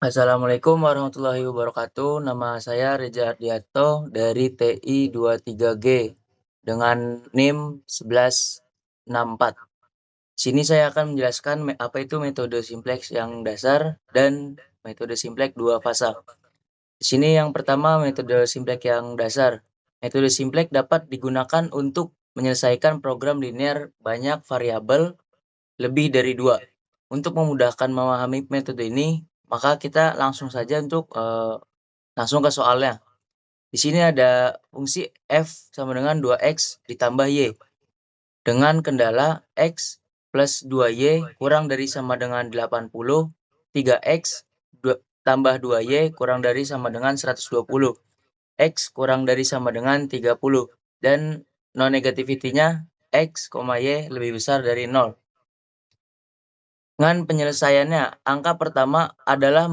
Assalamualaikum warahmatullahi wabarakatuh. Nama saya Reza Ardianto dari TI 23G dengan NIM 1164. Sini saya akan menjelaskan apa itu metode simplex yang dasar dan metode simplex dua fasa. Di sini yang pertama metode simplex yang dasar. Metode simplex dapat digunakan untuk menyelesaikan program linear banyak variabel lebih dari dua. Untuk memudahkan memahami metode ini, maka kita langsung saja langsung ke soalnya. Di sini ada fungsi f sama dengan 2x ditambah y dengan kendala x plus 2y kurang dari sama dengan 80, 3x tambah 2y kurang dari sama dengan 120, x kurang dari sama dengan 30, dan non-negativity-nya x, y lebih besar dari 0. Dengan penyelesaiannya, angka pertama adalah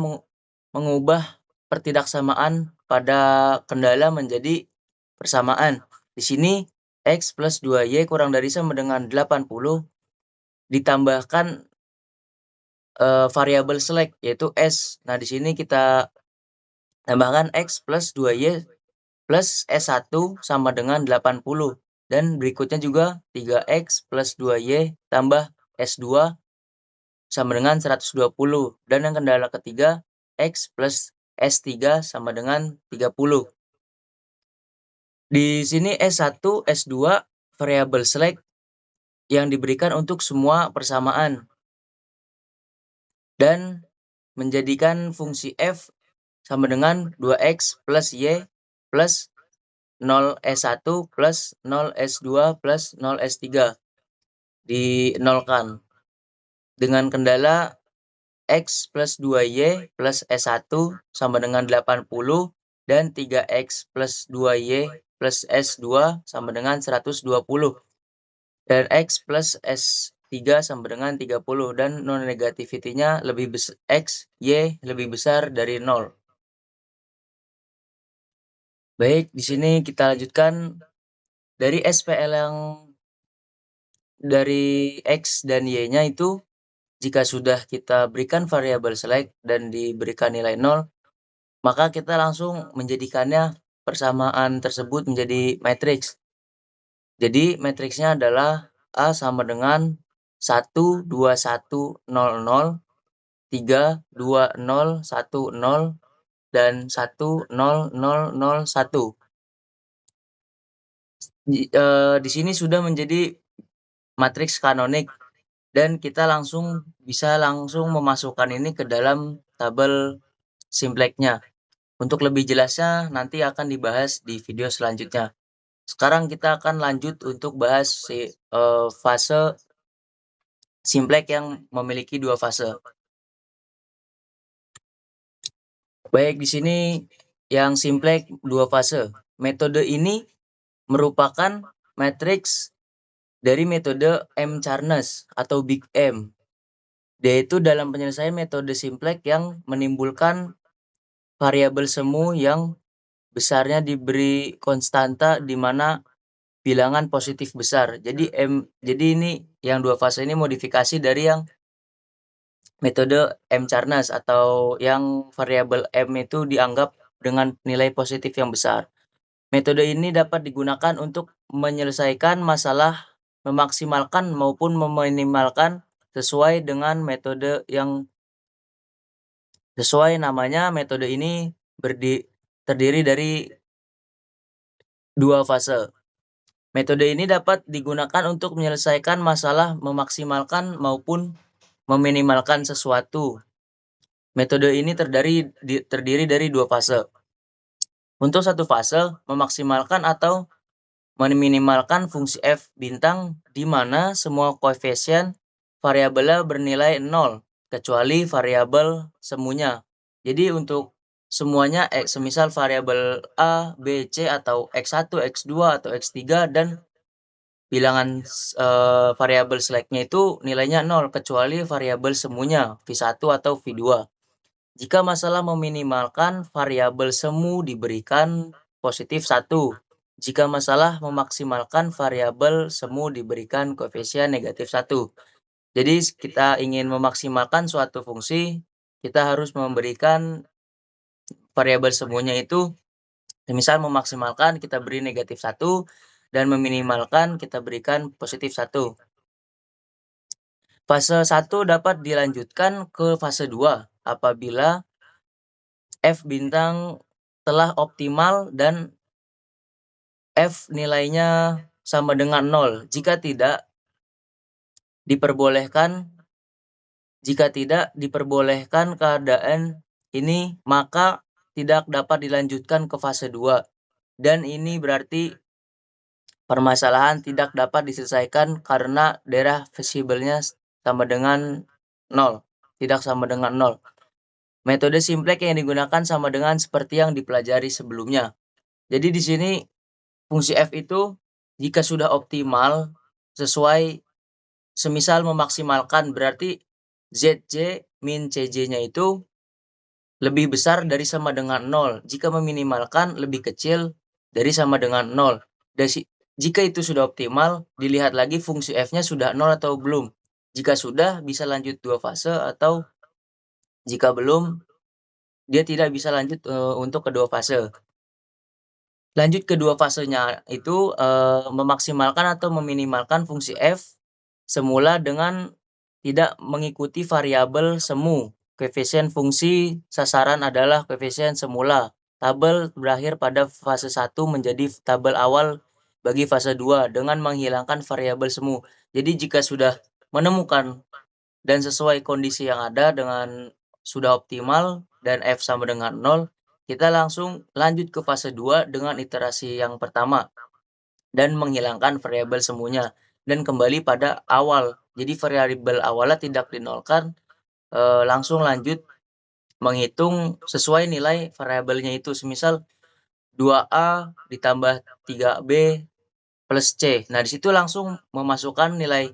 mengubah pertidaksamaan pada kendala menjadi persamaan. Di sini x plus 2y kurang dari sama dengan 80 ditambahkan variabel select yaitu s. Nah, di sini kita tambahkan x plus 2y plus s1 sama dengan 80. Dan berikutnya juga 3x plus 2y tambah s2 sama dengan 120. Dan yang kendala ketiga, x plus S3 sama dengan 30. Di sini S1, S2 variabel select yang diberikan untuk semua persamaan. Dan menjadikan fungsi f sama dengan 2x plus y plus 0 S1 plus 0 S2 plus 0 S3 dinolkan. Dengan kendala x plus 2y plus S1 sama dengan 80 dan 3x plus 2y plus S2 sama dengan 120 dan x plus S3 sama dengan 30 dan non-negativity-nya x, y lebih besar dari 0. Baik, di sini kita lanjutkan dari SPL yang dari x dan y-nya itu. Jika sudah kita berikan variabel select dan diberikan nilai 0, maka kita langsung menjadikannya persamaan tersebut menjadi matriks. Jadi matriksnya adalah A sama dengan 1, 2, 1, 0, 0, 3, 2, 0, 1, 0, dan 1, 0, 0, 0, 1. Di sini sudah menjadi matriks kanonik. Dan kita bisa langsung memasukkan ini ke dalam tabel simplex-nya. Untuk lebih jelasnya nanti akan dibahas di video selanjutnya. Sekarang kita akan lanjut untuk bahas fase simplex yang memiliki dua fase. Baik, di sini yang simplex dua fase. Metode ini merupakan matriks dari metode M-Charnes atau Big M. Yaitu dalam penyelesaian metode simplex yang menimbulkan variabel semu yang besarnya diberi konstanta di mana bilangan positif besar. Jadi ini yang dua fase ini modifikasi dari yang metode M-Charnes atau yang variabel M itu dianggap dengan nilai positif yang besar. Metode ini dapat digunakan untuk menyelesaikan masalah memaksimalkan maupun meminimalkan sesuai dengan metode yang sesuai namanya. Metode ini terdiri dari dua fase. Metode ini dapat digunakan untuk menyelesaikan masalah memaksimalkan maupun meminimalkan sesuatu. Metode ini terdiri dari dua fase. Untuk satu fase, memaksimalkan atau meminimalkan fungsi f bintang di mana semua koefisien variabelnya bernilai 0 kecuali variabel semuanya. Jadi untuk semuanya semisal variabel A, B, C atau X1, X2 atau X3 dan bilangan variabel select-nya itu nilainya 0 kecuali variabel semuanya V1 atau V2. Jika masalah meminimalkan variabel semu diberikan positif 1. Jika masalah memaksimalkan variabel semu diberikan koefisien negatif 1. Jadi kita ingin memaksimalkan suatu fungsi, kita harus memberikan variabel semuanya itu, misal memaksimalkan kita beri negatif 1 dan meminimalkan kita berikan positif 1. Fase 1 dapat dilanjutkan ke fase 2 apabila F bintang telah optimal dan F nilainya sama dengan 0. Jika tidak diperbolehkan keadaan ini, maka tidak dapat dilanjutkan ke fase 2. Dan ini berarti permasalahan tidak dapat diselesaikan karena daerah visible-nya sama dengan 0. Tidak sama dengan 0. Metode simplex yang digunakan sama dengan seperti yang dipelajari sebelumnya. Jadi di sini fungsi f itu jika sudah optimal sesuai semisal memaksimalkan berarti zj min cj-nya itu lebih besar dari sama dengan 0. Jika meminimalkan lebih kecil dari sama dengan 0. Jika itu sudah optimal, dilihat lagi fungsi f-nya sudah 0 atau belum. Jika sudah, bisa lanjut 2 fase, atau jika belum, dia tidak bisa lanjut untuk kedua fase. Lanjut kedua fasenya itu memaksimalkan atau meminimalkan fungsi f semula dengan tidak mengikuti variabel semu. Koefisien fungsi sasaran adalah koefisien semula. Tabel berakhir pada fase 1 menjadi tabel awal bagi fase 2 dengan menghilangkan variabel semu. Jadi jika sudah menemukan dan sesuai kondisi yang ada dengan sudah optimal dan F sama dengan 0, kita langsung lanjut ke fase 2 dengan iterasi yang pertama dan menghilangkan variabel semuanya dan kembali pada awal. Jadi variabel awalnya tidak dinolkan, langsung lanjut menghitung sesuai nilai variabelnya itu. Semisal 2A ditambah 3B plus C. Nah, di situ langsung memasukkan nilai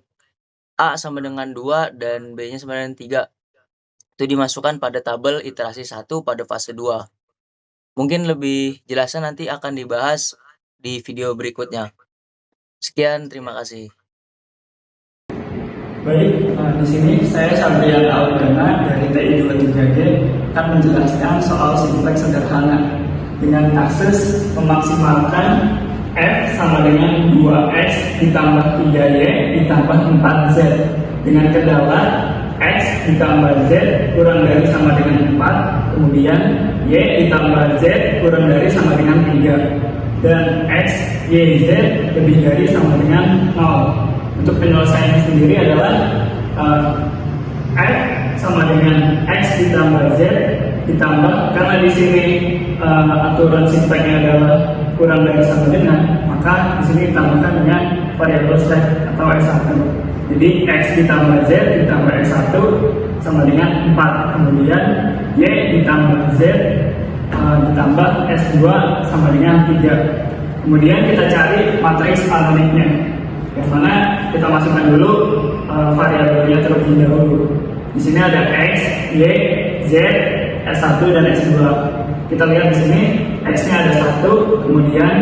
A sama dengan 2 dan B-nya sama dengan 3. Itu dimasukkan pada tabel iterasi 1 pada fase 2. Mungkin lebih jelasnya nanti akan dibahas di video berikutnya. Sekian, terima kasih. Baik, di sini saya Sabrian Aldana dari TI 23G akan menjelaskan soal simplex sederhana dengan kasus memaksimalkan F sama dengan 2X ditambah 3Y ditambah 4Z dengan kendala X ditambah Z kurang dari sama dengan 4, kemudian Y ditambah Z kurang dari sama dengan 3, dan X, Y, Z lebih dari sama dengan 0. Untuk penyelesaiannya sendiri adalah F sama dengan X ditambah Z ditambah, karena di sini aturan simplexnya adalah kurang dari sama dengan, maka di sini ditambahkan dengan variabel step atau S1. Jadi X ditambah Z ditambah S1 sama dengan 4, kemudian Y ditambah Z ditambah S2 sama dengan 3. Kemudian kita cari matriks anoniknya, yang mana kita masukkan dulu variabelnya terlebih dahulu. Di sini ada X, Y, Z, S1 dan S2. Kita lihat di sini X-nya ada 1, kemudian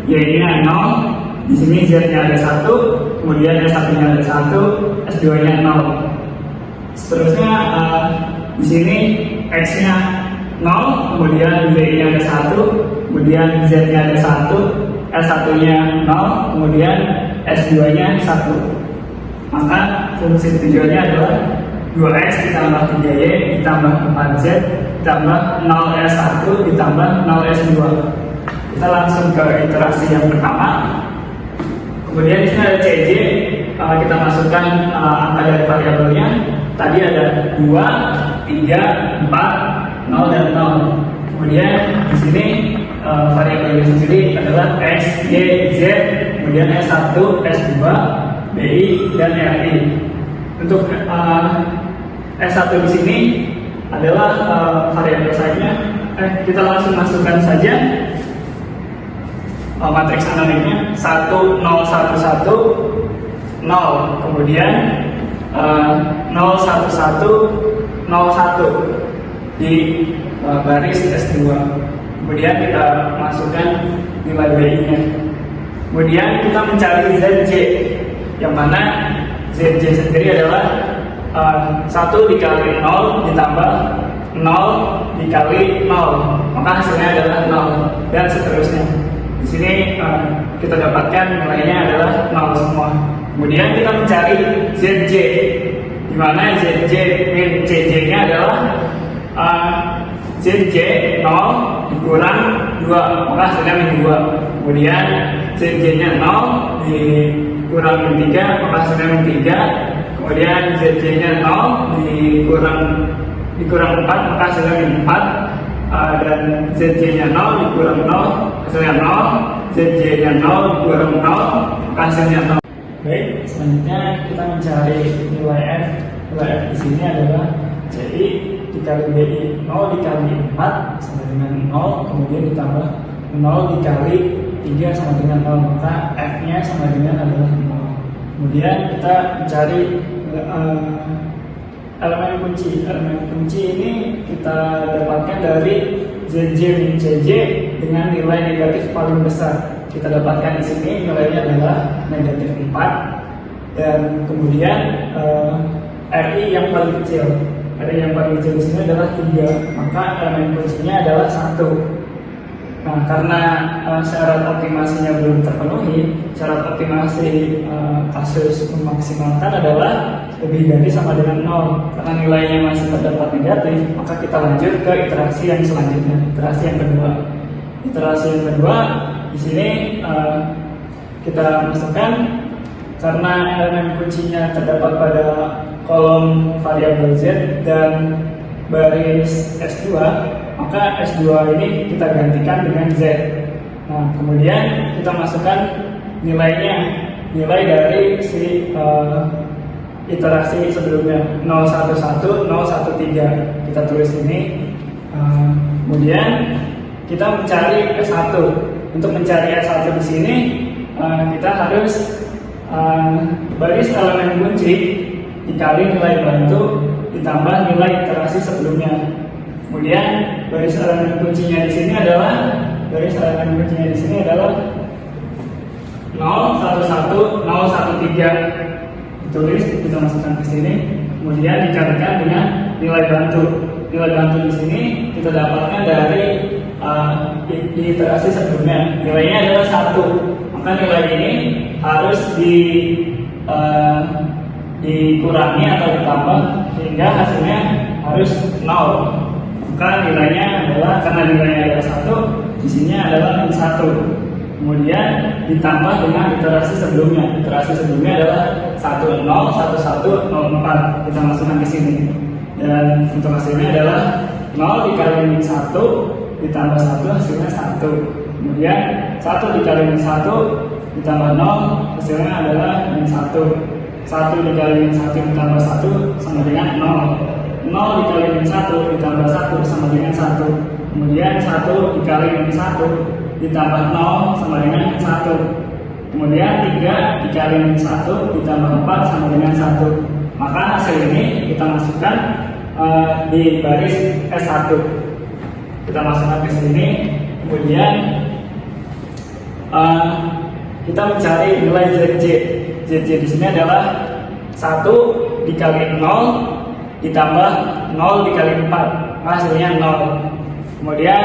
Y-nya 0, di sini Z-nya ada 1, kemudian S1-nya ada 1, S2-nya 0. Seterusnya di sini X-nya 0, kemudian Y-nya ada 1, kemudian Z-nya ada 1, S1-nya 0, kemudian S2-nya 1. Maka fungsi tujuannya adalah 2X ditambah 3Y ditambah 4Z ditambah 0S1 ditambah 0S2. Kita langsung ke iterasi yang pertama. Kemudian di sini ada CJ, kita masukkan angka dari variabelnya. Tadi ada 2, 3, 4, 0 dan 0. Kemudian di sini variabelnya sendiri adalah X, Y, Z, kemudian S1, S2, BI, dan RI. Untuk S1 di sini adalah variabel saja. Kita langsung masukkan saja matriks anoniknya 1, 0, 1, 1, 0, kemudian 0, 1, 1, 0, 1 di baris S2. Kemudian kita masukkan nilai BI-nya. Kemudian kita mencari ZJ, yang mana ZJ sendiri adalah 1 dikali 0 ditambah 0 dikali 0, maka hasilnya adalah 0, dan seterusnya. Di sini kita dapatkan nilainya adalah 0 semua. Kemudian kita mencari ZJ, di mana ZJ min CJ-nya adalah ZJ 0 dikurang 2, maka hasilnya min 2. Kemudian ZJ-nya 0 dikurang min 3, maka hasilnya min 3. Kemudian ZJ-nya 0 dikurang 4, maka hasilnya min 4. Dan ZJ-nya 0 dikurang 0, hasilnya 0. ZJ-nya 0 dikurang 0, maka hasilnya 0. Baik, selanjutnya kita mencari nilai F. Nilai F di sini adalah CI dikali BI. 0 dikali 4 sama dengan 0, kemudian ditambah 0 dikali 3 sama dengan 0, maka F-nya sama dengan adalah 0. Kemudian kita mencari elemen kunci. Elemen kunci ini kita dapatkan dari ZJ min CJ dengan nilai negatif paling besar. Kita dapatkan di sini nilainya adalah negatif 4, dan kemudian RI yang paling kecil. RI yang paling kecil di sini adalah 3, maka elemen kuncinya adalah 1. Nah, karena syarat optimasinya belum terpenuhi, syarat optimasi kasus memaksimalkan adalah lebih dari sama dengan 0. Karena nilainya masih terdapat negatif, maka kita lanjut ke iterasi yang selanjutnya, iterasi yang kedua. Iterasi yang kedua di sini kita masukkan, karena elemen kuncinya terdapat pada kolom variabel Z dan baris S2, maka S2 ini kita gantikan dengan Z. Nah, kemudian kita masukkan nilainya, nilai dari si iterasi sebelumnya 011, 013. Kita tulis ini. Kemudian kita mencari S1. Untuk mencari S1 di sini kita harus baris elemen kunci dikali nilai bantu ditambah nilai iterasi sebelumnya. Kemudian baris elemen kuncinya di sini adalah 011, 013. Ditulis, kita masukkan ke sini. Kemudian dikalikan dengan nilai bantu. Nilai bantu di sini kita dapatkan dari iterasi sebelumnya. Nilainya adalah 1. Maka nilai ini harus dikurangi atau ditambah sehingga hasilnya harus 0. Maka nilainya adalah, karena nilainya adalah 1, di sini adalah min 1. Kemudian ditambah dengan iterasi sebelumnya. Iterasi sebelumnya adalah 10, 11, 04. Kita masukkan ke sini. Dan untuk hasilnya adalah 0 dikali min 1 ditambah 1, hasilnya 1. Kemudian 1 dikali min 1 ditambah 0, hasilnya adalah min 1. 1 dikali min 1 ditambah 1 sama dengan 0. 0 dikali min 1 ditambah 1 sama dengan 1. Kemudian 1 dikali min 1 ditambah 0 sama dengan 1. Kemudian 3 dikali min 1 ditambah 4 sama dengan 1. Maka hasil ini kita masukkan di baris S1. Kita masukkan ke sini. Kemudian kita mencari nilai ZJ. ZJ di sini adalah 1 dikali 0 ditambah 0 dikali 4, hasilnya 0. Kemudian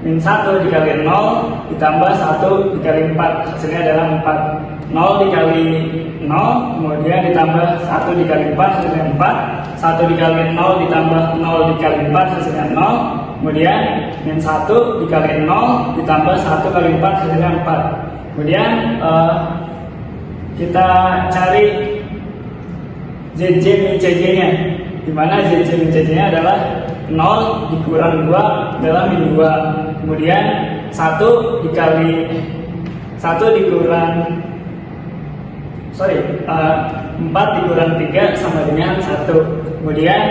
min 1 dikali 0 ditambah 1 dikali 4, hasilnya adalah 4. 0 dikali 0 kemudian ditambah 1 dikali 4, hasilnya 4. 1 dikali 0 ditambah 0 dikali 4, hasilnya 0. Kemudian min 1 dikali 0 ditambah 1 kali 4, hasilnya 4. Kemudian kita cari ZJ min CJ-nya, di mana ZJ min CJ-nya adalah 0 dikurang 2 adalah min 2. Kemudian 1 dikurang 4 dikurang 3 sama dengan 1. Kemudian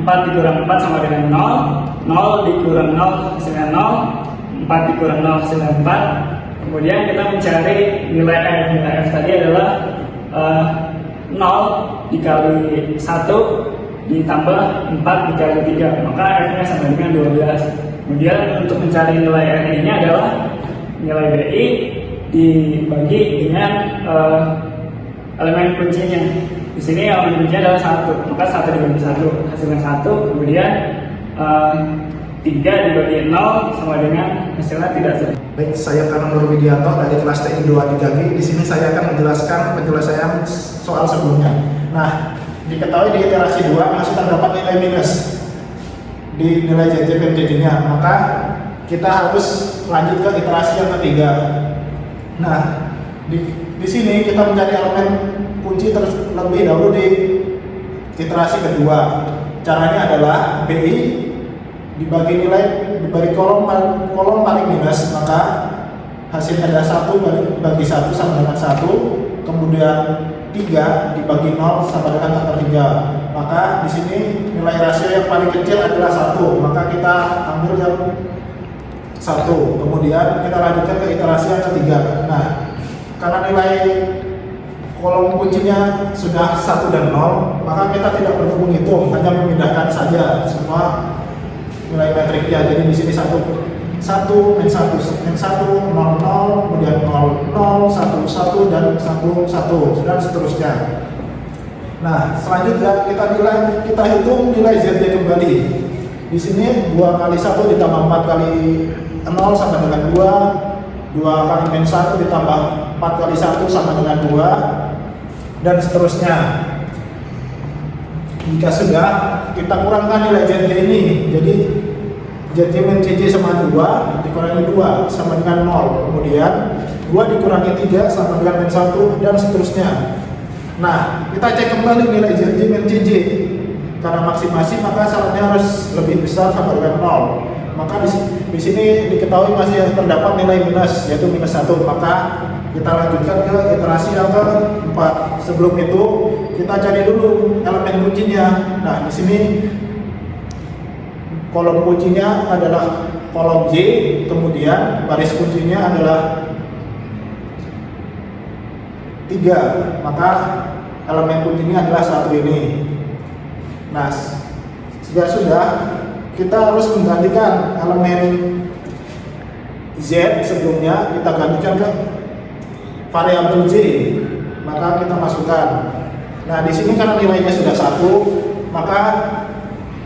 4 dikurang 4 sama dengan 0. 0 dikurang 0 hasilnya 0. 4 dikurang 0 hasilnya 4. Kemudian kita mencari nilai F. Nilai F tadi adalah 0 dikali 1 ditambah 4 dikali 3, maka F-nya sama dengan 12. Kemudian untuk mencari nilai RI-nya adalah nilai BI dibagi dengan elemen kuncinya. Di sini elemen kuncinya adalah 1, maka 1 dibagi 1 hasilnya 1. Kemudian 3 dibagi 0 sama dengan hasilnya tidak sama. Baik, saya Kanur Widianto dari kelas TI 23G. Di sini saya akan menjelaskan penyelesaian soal sebelumnya. Nah, diketahui di iterasi 2 masih terdapat nilai minus di nilai JJ-nya, maka kita harus lanjut ke iterasi yang ketiga. Nah, di sini kita mencari elemen kunci terlebih dahulu di iterasi kedua. Caranya adalah BI dibagi kolom paling minus, maka hasilnya ada 1 bagi 1 sama dengan 1, kemudian 3 dibagi 0 sama dengan faktor 3. Maka di sini nilai rasio yang paling kecil adalah 1, maka kita ambil yang 1. Kemudian kita lanjutkan ke iterasi yang ketiga. Nah, karena nilai kolom kuncinya sudah 1 dan 0, maka kita tidak perlu menghitung, hanya memindahkan saja semua nilai metriknya. Jadi di sini 1, min 1, 0, kemudian 0, 0, 1, 1, dan 1, dan seterusnya. Nah, selanjutnya kita hitung nilai Z-nya kembali. Di sini 2 kali 1 ditambah 4 kali 0 sama dengan 2, 2 kali min 1 ditambah 4 kali 1 sama dengan 2, dan seterusnya. Jika sudah, kita kurangkan nilai Z ini. Jadi Z min CJ sama 2 dikurangi 2 sama dengan 0. Kemudian 2 dikurangi 3 sama dengan min 1, dan seterusnya. Nah, kita cek kembali nilai Z min CJ. Karena maksimasi, maka syaratnya harus lebih besar sama dengan 0. Maka di sini diketahui masih terdapat nilai minus, yaitu minus 1. Maka kita lanjutkan ke iterasi yang keempat. Sebelum itu kita cari dulu elemen kuncinya. Nah, di sini kolom kuncinya adalah kolom J, kemudian baris kuncinya adalah 3. Maka elemen kuncinya adalah 1 ini. Nah, jika sudah, kita harus menggantikan elemen Z sebelumnya, kita gantikan ke variabel J, maka kita masukkan. Nah, di sini karena nilainya sudah 1, maka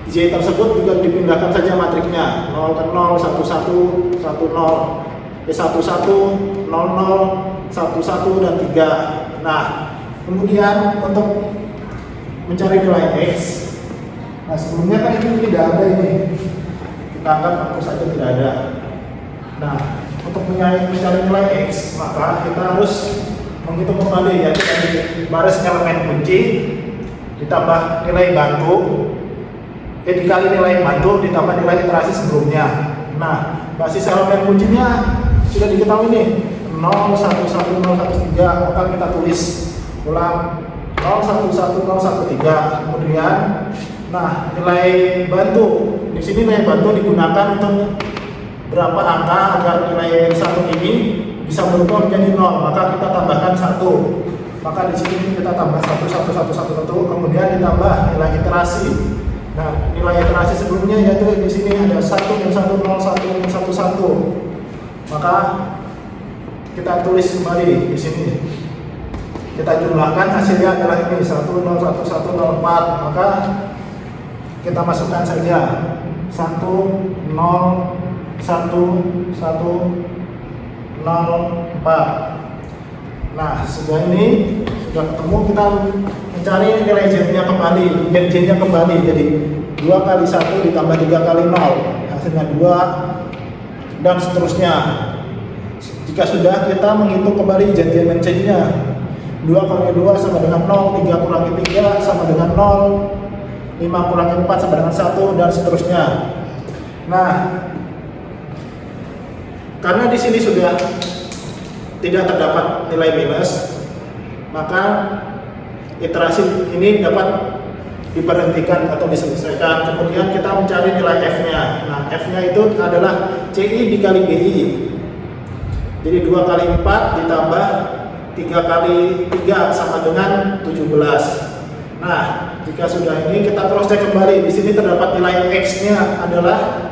J tersebut juga dipindahkan saja matriknya 0 ke 0, 1 1, 1 0, 1 1, 0 0, 1 1, dan 3. Nah, kemudian untuk mencari nilai X, nah sebelumnya kan ini tidak ada ini, kita akan hapus saja tidak ada. Nah, untuk mencari nilai X, maka kita harus menghitung kembali, yaitu dari baris elemen kunci ditambah nilai bantu, dikali nilai bantu ditambah nilai iterasi sebelumnya. Nah, basis elemen kuncinya sudah diketahui nih, 0 1 1 0 1 3, maka kita tulis ulang 0 1 1 0 1 3. Kemudian, nah, nilai bantu di sini nilai bantu digunakan untuk berapa angka agar nilai 1 ini bisa berubah menjadi 0, maka kita tambahkan 1. Maka di sini kita tambah 1 1 1 1 1, kemudian ditambah nilai iterasi. Nah, nilai iterasi sebelumnya yaitu di sini ada 1 min 1 0 1 min 1 1. Maka kita tulis kembali di sini. Kita jumlahkan, hasilnya adalah ini 1 0 1 1 0 4. Maka kita masukkan saja 1 0 1 1 0 4. Nah, sudah ini sudah ketemu, kita mencari nilai Z-nya kembali, Z-nya kembali. Jadi 2 kali 1 ditambah 3 kali 0, hasilnya 2, dan seterusnya. Jika sudah, kita menghitung kembali Z-nya. 2 kurangi 2 sama dengan 0, 3 kurangi 3 sama dengan 0, 5 kurangi 4 sama dengan 1, dan seterusnya. Nah, karena di sini sudah tidak terdapat nilai minus, maka iterasi ini dapat diberhentikan atau diselesaikan. Kemudian kita mencari nilai F-nya. Nah, F-nya itu adalah CI dikali BI. Jadi 2 kali 4 ditambah 3 kali 3 sama dengan 17. Nah, jika sudah ini kita cross check kembali. Di sini terdapat nilai X-nya adalah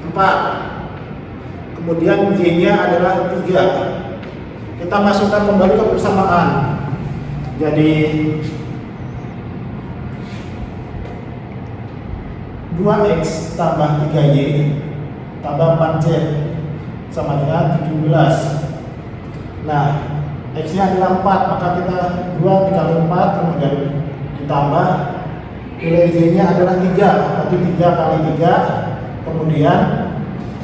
4. Kemudian Y-nya adalah 3. Kita masukkan kembali ke persamaan. Jadi 2x tambah 3y tambah 4z sama dengan 17. Nah, x-nya adalah 4, maka kita 2 dikali 4 kemudian ditambah nilai z-nya adalah 3, berarti 3 kali 3, kemudian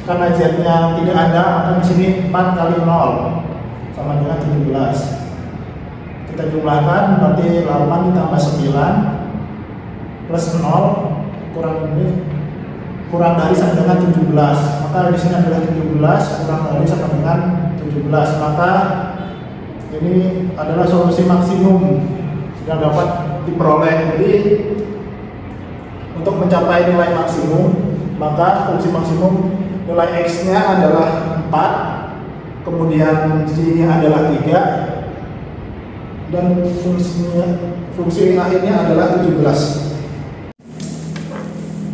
karena z-nya tidak ada, maka di sini 4 kali 0 sama dengan 17. Kita jumlahkan, berarti 8 ditambah 9 plus 0 kurang dari sama dengan 17. Maka di sini adalah 17 kurang dari sama dengan 17. Maka ini adalah solusi maksimum yang dapat diperoleh. Jadi untuk mencapai nilai maksimum, maka fungsi maksimum nilai x-nya adalah 4, kemudian y-nya adalah 3, dan fungsi akhirnya adalah 17.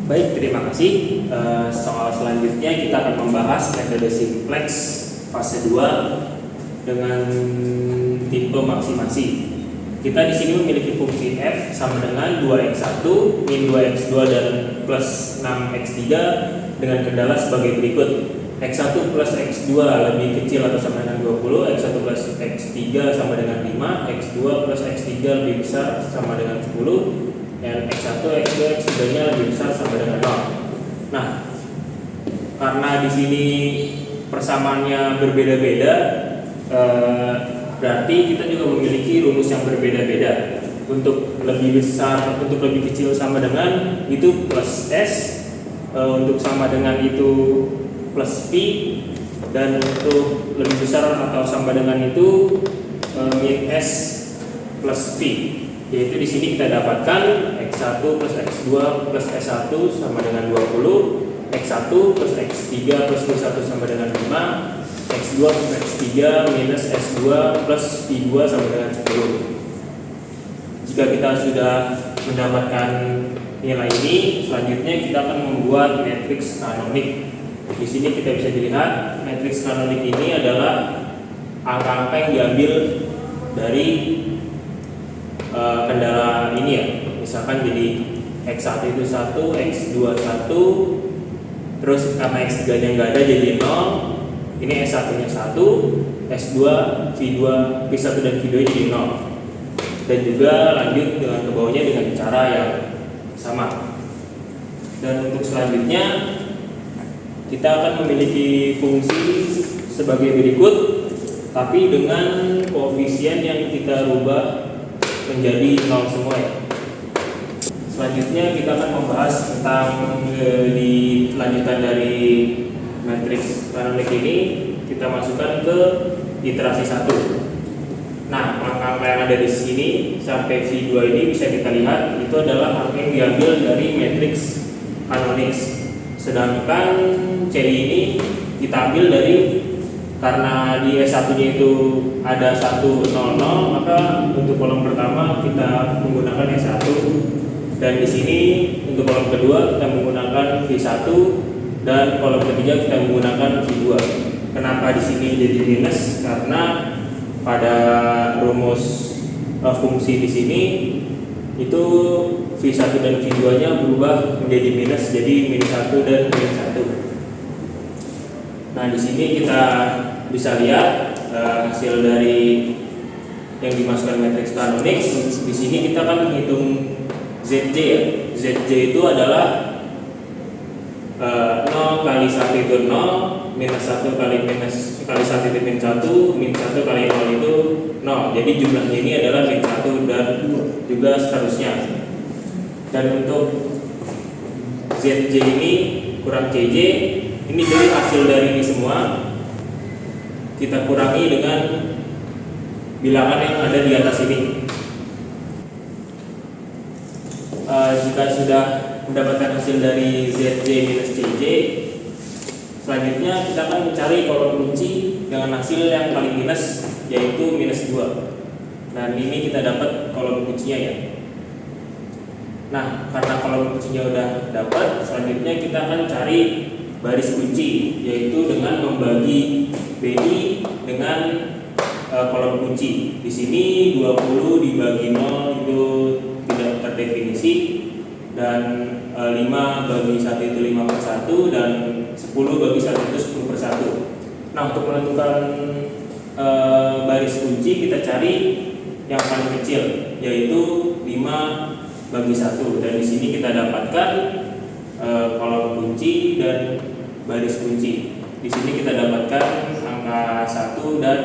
Baik, terima kasih. Soal selanjutnya kita akan membahas metode simplex fase 2 dengan tipe maksimasi. Kita di sini memiliki fungsi f sama dengan 2x1 min 2x2 dan plus 6x3 dengan kendala sebagai berikut. x1 plus x2 lebih kecil atau sama dengan 20, x1 plus x3 sama dengan 5, x2 plus x3 lebih besar sama dengan 10, dan x1, x2, x3 nya lebih besar sama dengan 0. Nah, karena di sini persamaannya berbeda-beda, berarti kita juga memiliki rumus yang berbeda-beda. Untuk lebih besar, untuk lebih kecil sama dengan itu plus s, untuk sama dengan itu plus v, dan untuk lebih besar atau sama dengan itu min s plus v. Yaitu di sini kita dapatkan x1 plus x2 plus s1 sama dengan 20, x1 plus x3 plus v1 sama dengan 5, x2 plus x3 minus s2 plus v2 sama dengan 10. Jika kita sudah mendapatkan nilai ini, selanjutnya kita akan membuat matriks kanonik. Di sini kita bisa dilihat matriks kanonik ini adalah angka-angka yang diambil dari kendala ini ya. Misalkan jadi x1 itu 1, x2 1, terus karena x3 nya nggak ada jadi 0, ini s1 nya 1, s2, v2, v1 dan v2 jadi 0. Dan juga lanjut dengan ke bawahnya dengan cara yang sama. Dan untuk selanjutnya kita akan memiliki fungsi sebagai berikut, tapi dengan koefisien yang kita rubah menjadi 0 semua ya. Selanjutnya kita akan membahas tentang di lanjutan dari matriks kanonik ini, kita masukkan ke iterasi 1. Nah, angka yang ada di sini sampai V2 ini bisa kita lihat itu adalah angka yang diambil dari matriks kanonik. Sedangkan C ini kita ambil dari, karena di S1 nya itu ada 1, 0, 0, maka untuk kolom pertama kita menggunakan S1, dan di sini untuk kolom kedua kita menggunakan V1, dan kolom ketiga kita menggunakan V2. Kenapa di sini jadi minus? Karena pada rumus fungsi di sini itu V1 dan V2 nya berubah menjadi minus, jadi minus 1 dan minus 1. Nah, di sini kita bisa lihat hasil dari yang dimasukkan matriks kanonik. Di sini kita akan menghitung ZJ ya. ZJ itu adalah 0 kali 1 itu 0, minus 1 kali 1 itu min 1, min 1 kali 0 itu 0. Jadi jumlahnya ini adalah min 1 dan juga seterusnya. Dan untuk ZJ ini kurang CJ, ini dari hasil dari ini semua kita kurangi dengan bilangan yang ada di atas ini. Jika sudah mendapatkan hasil dari ZJ minus CJ, selanjutnya kita akan mencari kolom kunci dengan hasil yang paling minus, yaitu minus 2. Dan ini kita dapat kolom kuncinya ya. Nah, karena kolom kuncinya udah dapat, selanjutnya kita akan cari baris kunci, yaitu dengan membagi BI dengan kolom kunci. Di sini 20 dibagi 0 itu tidak terdefinisi, dan 5 bagi 1 itu 5/1 dan 10 bagi 1 itu 10/1. Nah, untuk menentukan baris kunci kita cari yang paling kecil, yaitu 5/1, dan di sini kita dapatkan kolom kunci dan baris kunci. Di sini kita dapatkan angka 1 dan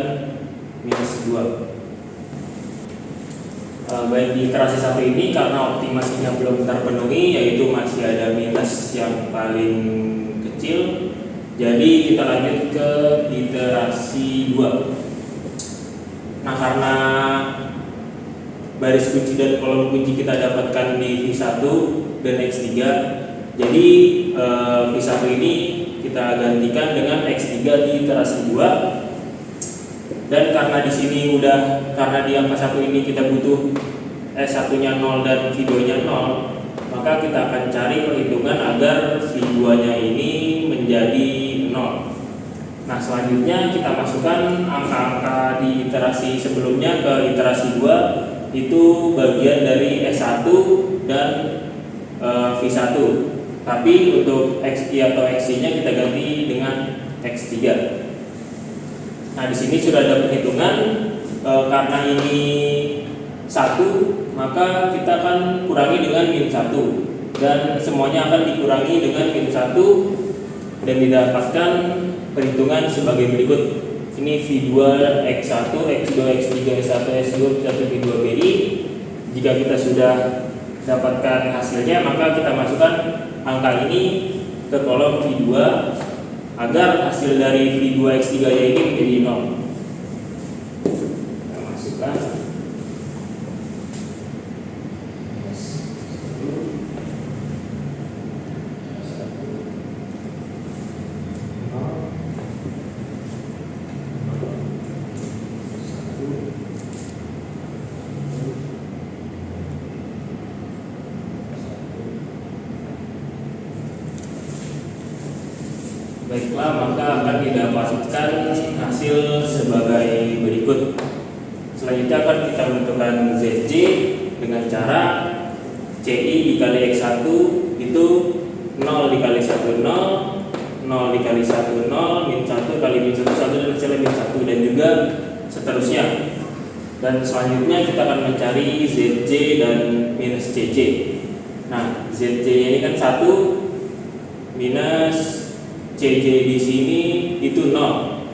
-2. Baik, di iterasi 1 ini karena optimasinya belum terpenuhi, yaitu masih ada minus yang paling kecil, jadi kita lanjut ke iterasi 2. Nah, karena baris kunci dan kolom kunci kita dapatkan di V1 dan X3, jadi V1 ini kita gantikan dengan X3 di iterasi 2. Dan karena di sini karena di angka 1 ini kita butuh S1-nya 0 dan V2-nya 0, maka kita akan cari perhitungan agar V2-nya ini menjadi 0. Nah, selanjutnya kita masukkan angka-angka di iterasi sebelumnya ke iterasi 2, itu bagian dari S1 dan V1. Tapi untuk XI atau XY-nya kita ganti dengan X3. Nah, di sini sudah ada perhitungan, karena ini 1, maka kita akan kurangi dengan -1, dan semuanya akan dikurangi dengan -1 dan didapatkan perhitungan sebagai berikut. Ini V2 X1, X2 X3 S1 S2 S1 V2 BI. Jika kita sudah dapatkan hasilnya, maka kita masukkan angka ini ke kolom V2 agar hasil dari V2 X3 ini menjadi 0. Kita masukkan baiklah, maka akan didapatkan hasil sebagai berikut. Selanjutnya akan kita menentukan ZJ dengan cara CI dikali X1 itu 0 dikali 1 0, 0 dikali 1 0, -1 kali -1 1, dan hasilnya -1, dan juga seterusnya. Dan selanjutnya kita akan mencari ZJ dan -CJ. Nah, ZJ ini kan 1 minus CJ di sini itu 0.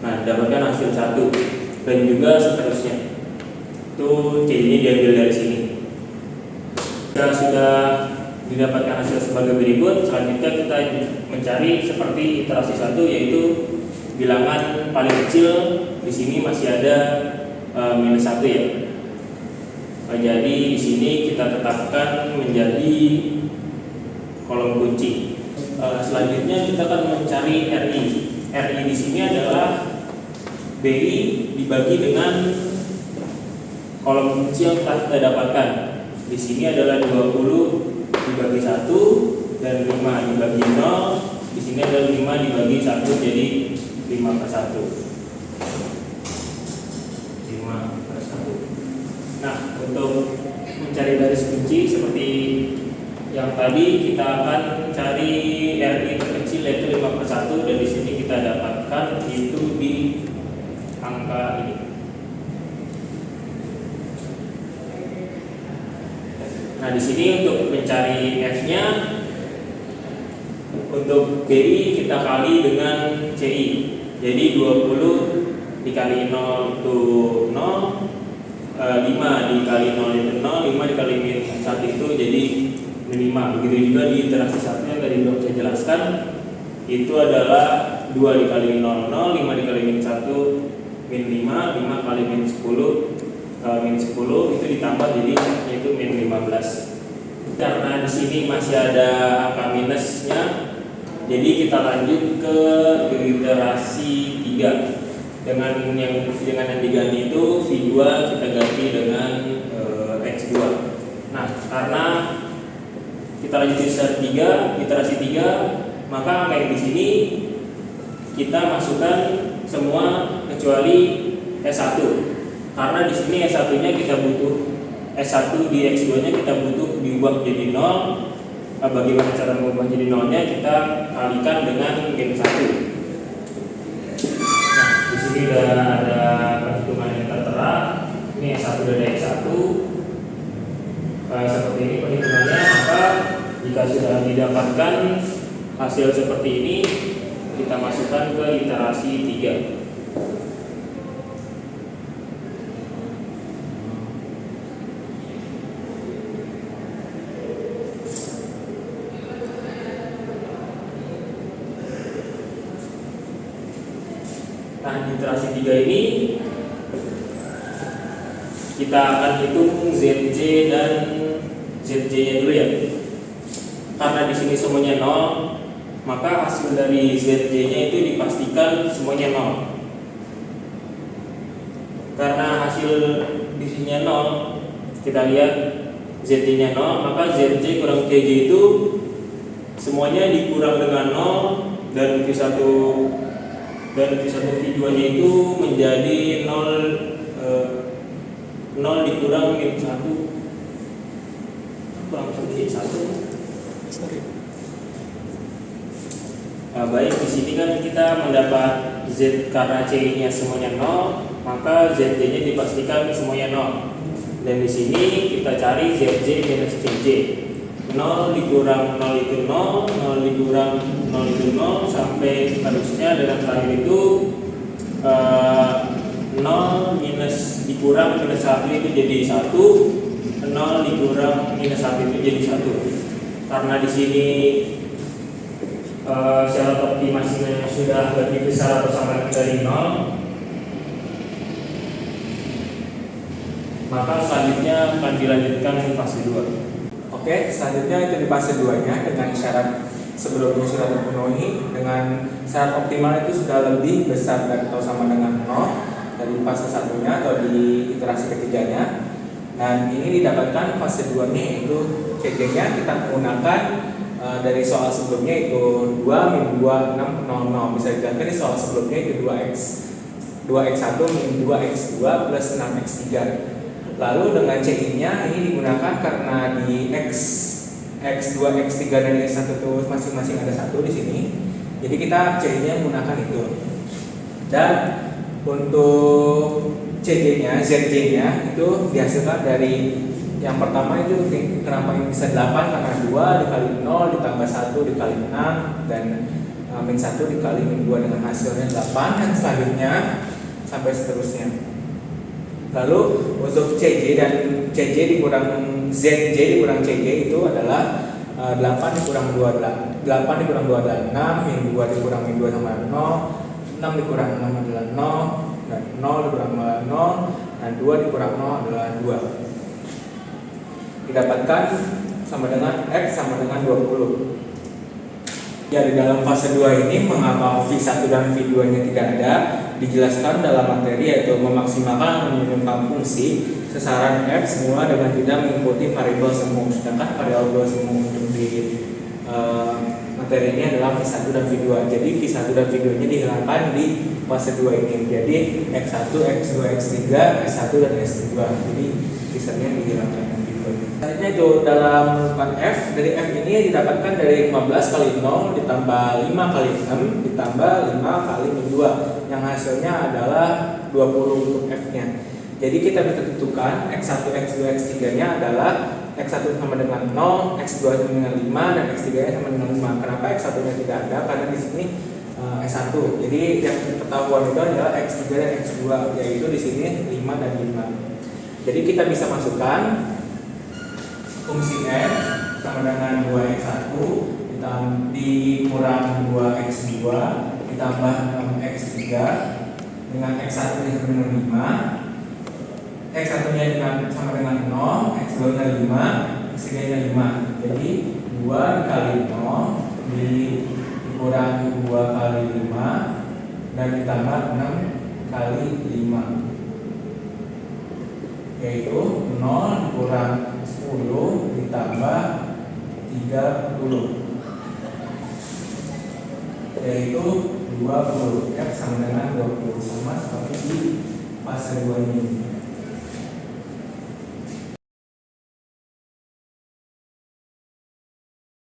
Nah, dapatkan hasil 1, dan juga seterusnya. Itu CJ ini diambil dari sini. Jika sudah didapatkan hasil sebagai berikut, selanjutnya kita mencari seperti iterasi 1, yaitu bilangan paling kecil. Di sini masih ada -1 ya. Jadi di sini kita tetapkan menjadi kolom kunci. Selanjutnya kita akan mencari RI. RI di sini adalah BI dibagi dengan kolom kunci yang telah kita dapatkan. Di sini adalah 20 dibagi 1 dan 5 dibagi 0. Di sini adalah 5 dibagi 1, jadi 5/1. 5/1. Nah, untuk mencari baris kunci seperti yang tadi, kita akan cari RI terkecil yaitu 5/1, dan di sini kita dapatkan itu di angka ini. Nah, di sini untuk mencari F-nya, untuk BI kita kali dengan CI. Jadi 20 dikali 0 itu 0, 5 dikali 0 itu 0, 5 dikali -1 itu jadi 5. Begitu juga di iterasi 1 yang tadi belum saya jelaskan, itu adalah 2 dikali 0 0, 5 dikali -1 -5, 5 kali -10 -10 itu ditambah, jadi itu -15. Karena di sini masih ada angka minusnya, jadi kita lanjut ke iterasi 3. Dengan yang diganti itu V2 kita ganti dengan X2. Nah, karena kita lanjut iterasi 3, maka angka yang di sini kita masukkan semua kecuali S1. Karena di sini S1-nya kita butuh, S1 di X2-nya kita butuh diubah jadi 0, bagaimana cara mengubah jadi nolnya, kita kalikan dengan min 1. Nah, di sini udah ada perhitungan yang tertera. Ini S1 dan X1. Seperti ini perhitungannya. Maka jika sudah didapatkan hasil seperti ini, kita masukkan ke iterasi 3. Nah, di iterasi 3 ini kita akan hitung ZJ dan ZJ-nya dulu ya. Karena di sini semuanya 0, maka hasil dari ZJ-nya itu dipastikan semuanya 0. Karena hasil di sini 0, kita lihat ZJ-nya 0, maka ZJ kurang TJ itu semuanya dikurang dengan 0, dan V1 V2-nya itu menjadi 0 dikurang min 1 kurang 1. Nah, baik, di sini kan kita mendapat Z karena C-nya semuanya 0, maka ZJ-nya dipastikan semuanya 0. Dan di sini kita cari ZJ minus CJ. 0 dikurang 0 itu 0, 0 dikurang 0 itu 0, sampai seterusnya, dan terakhir itu 0 minus dikurang minus 1 itu jadi 1, 0 dikurang minus 1 itu jadi 1. Karena di sini syarat optimasinya sudah lebih besar atau sama dari 0, maka selanjutnya akan dilanjutkan ke fase 2. Oke, selanjutnya itu di fase 2-nya dengan syarat sebelumnya sudah terpenuhi, dengan syarat optimal itu sudah lebih besar dan atau sama dengan 0 dari fase 1-nya atau di iterasi ketiganya. Dan ini didapatkan fase 2-nya yaitu CJ-nya kita menggunakan dari soal sebelumnya itu 2 min 2 6 0 0. Bisa dijelaskan di soal sebelumnya itu 2x1 min 2x2 plus 6x3. Lalu dengan CI-nya ini digunakan karena di X2, X3 dan X1 itu masing-masing ada 1 di sini. Jadi kita CI-nya menggunakan itu. Dan untuk CJ-nya, ZJ-nya itu dihasilkan dari yang pertama itu kenapa ini bisa 8, karena 2 dikali 0 ditambah 1 dikali 6 dan min 1 dikali min 2 dengan hasilnya 8, dan selanjutnya sampai seterusnya. Lalu untuk CJ dan CJ dikurang ZJ dikurang CJ itu adalah 8 dikurang 2 adalah 8 dikurang 2 adalah 6, min 2 dikurang min 2 sama 0, 6 dikurang 6 adalah 0, dan 0 dikurang 0 adalah 0, dan 2 dikurang 0 adalah 2. Didapatkan sama dengan X sama dengan 20. Ya, di dalam fase 2 ini mengapa V1 dan V2-nya tidak ada dijelaskan dalam materi, yaitu memaksimalkan meminimumkan fungsi sasaran F semula dengan tidak mengikuti variabel semu. Sedangkan variabel semu untuk di materi ini adalah V1 dan V2. Jadi V1 dan V2-nya dihilangkan di fase 2 ini. Jadi X1, X2, X3, S1 dan S2. Jadi V1-nya dihilangkan. Selanjutnya itu dalam melakukan F, dari F ini didapatkan dari 15 kali 0 ditambah 5 kali 6 ditambah 5 kali min 2 yang hasilnya adalah 20 untuk F-nya. Jadi kita bisa tentukan X1, X2, X3 nya adalah X1 sama dengan 0, X2 sama dengan 5, dan X3 nya sama dengan 5. Kenapa X1 nya tidak ada? Karena di sini S1. Jadi yang ketahuan itu adalah X3 dan X2, yaitu di sini 5 dan 5. Jadi kita bisa masukkan fungsi F sama dengan 2x1 dikurang 2x2 ditambah 6x3 dengan x1 nya sama dengan 5, x1 nya sama dengan 0, x2 nya 5, x3 nya 5. Jadi 2 kali 0 dikurang 2 kali 5 dan ditambah 6 kali 5, yaitu 0 dikurang 10 ditambah 30, yaitu 20. F sama dengan 20, sama seperti di fase 2 ini.